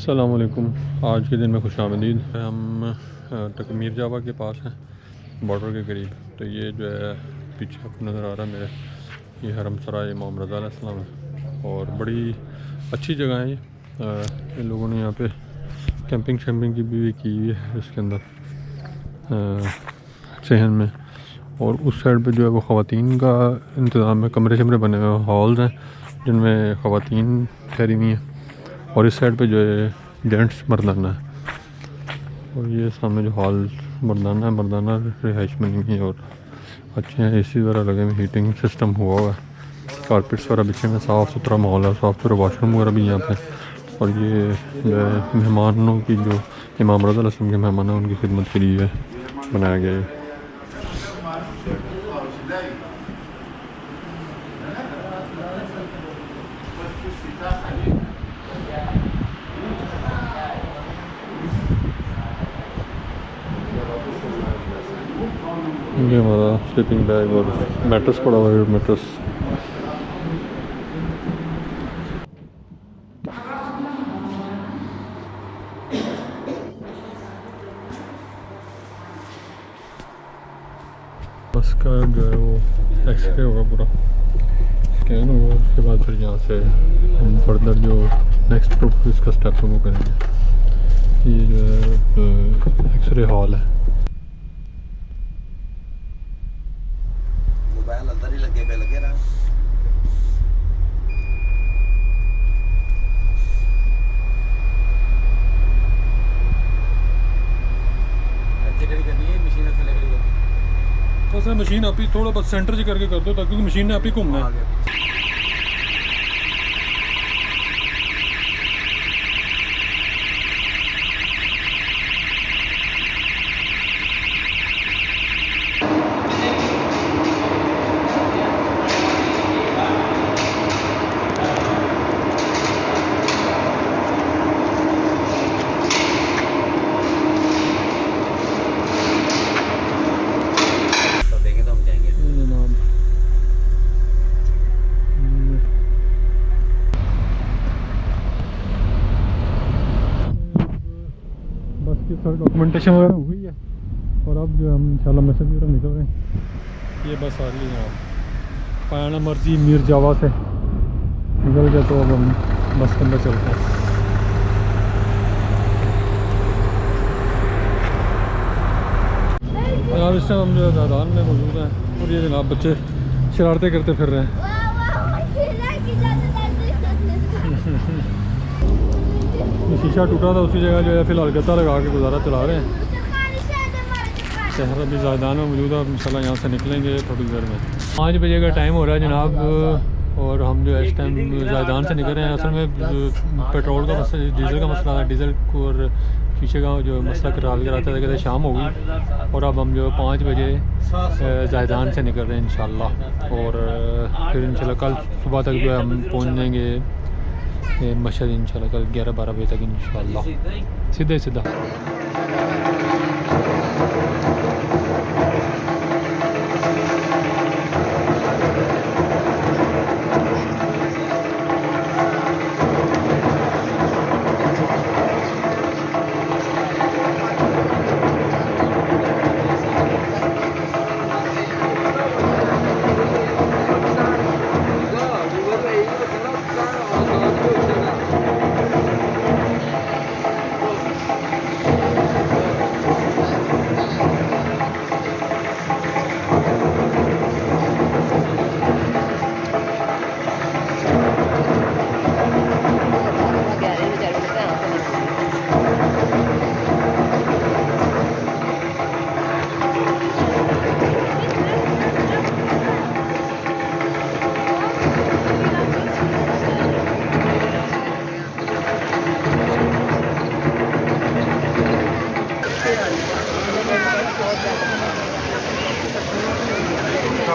अस्सलाम वालेकुम। आज के दिन में खुशामदीद। हम मीर जावा के पास हैं, बॉर्डर के करीब। तो ये जो है पीछे आपको नज़र आ रहा है मेरे, ये हरम सराय इमाम रज़ा अलैहिस्सलाम है और बड़ी अच्छी जगह है ये। इन लोगों ने यहाँ पे कैंपिंग शैम्पिंग की भी की हुई है इसके अंदर सहन में। और उस साइड पे जो है वो ख़वातीन का इंतज़ाम है, कमरे शमरे बने हुए हॉल्स हैं जिनमें ख़वातीन ठहरी हुई हैं। और इस साइड पे जो है जेंट्स मर्दाना है। और ये सामने जो हॉल मर्दाना है, मर्दाना रिहाइश बनी हुई है और अच्छे हैं, एसी वगैरह लगे हुए, हीटिंग सिस्टम हुआ हुआ है, कारपेट्स वगैरह बिछे हुए, साफ़ सुथरा माहौल है, साफ़ सुथरा वाशरूम वगैरह भी यहाँ पे। और ये मेहमानों की जो इमाम रज़ा अलैहिस्सलाम के मेहमान हैं उनकी खिदमत के लिए बनाया गया है। ये हमारा स्लीपिंग बैग और मैट्रेस पड़ा हुआ है, मैट्रेस। बस का जो है वो एक्सरे होगा, पूरा स्कैन होगा, उसके बाद फिर यहाँ से हम फर्दर जो नेक्स्ट प्रोसेस का स्टेप है वो करेंगे। ये जो है एक्सरे हॉल है। अंदर ही लगे रहा। बस मशीन आप ही थोड़ा बस सेंटर से करके कर दो ताकि मशीन ने आप ही घूमना है। सर डॉक्यूमेंटेशन वगैरह हुई है और अब जो हम इंशाल्लाह मैसेज की तरफ निकल रहे हैं। ये बस आ रही है यहाँ पायाना मर्जी मीर जावा से निकल गया, तो अब हम बस के अंदर चलते हैं। जनाब इस टाइम हम जो है मैदान में मौजूद हैं और ये जनाब बच्चे शरारतें करते फिर रहे हैं। शीशा टूटा था उसी जगह जो है फ़िलहाल गत्ता लगा के गुजारा चला रहे हैं। शहर अभी ज़ायदान में मौजूद है, इंशाल्लाह यहाँ से निकलेंगे थोड़ी देर में। 5 बजे का टाइम हो रहा है जनाब और हम जो है इस टाइम ज़ायदान से निकल रहे हैं। असल में पेट्रोल का मसला, डीज़ल का मसला था, डीज़ल और शीशे का जो मसला कराल कराते थे, कहते शाम हो गई और अब हम जो 5 बजे ज़ायदान से निकल रहे हैं इंशाल्लाह। और फिर इंशाल्लाह कल सुबह तक जो है हम पहुँच जाएंगे मशहद इंशाल्लाह, कल 11-12 बजे तक इंशाल्लाह सीधा।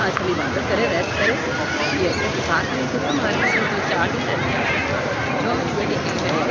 आज खाली इबादत करे, रेस्ट करे, ये अपने साथ में तो हमारे से 4 दिन रहते हैं जो बेटी की छोटा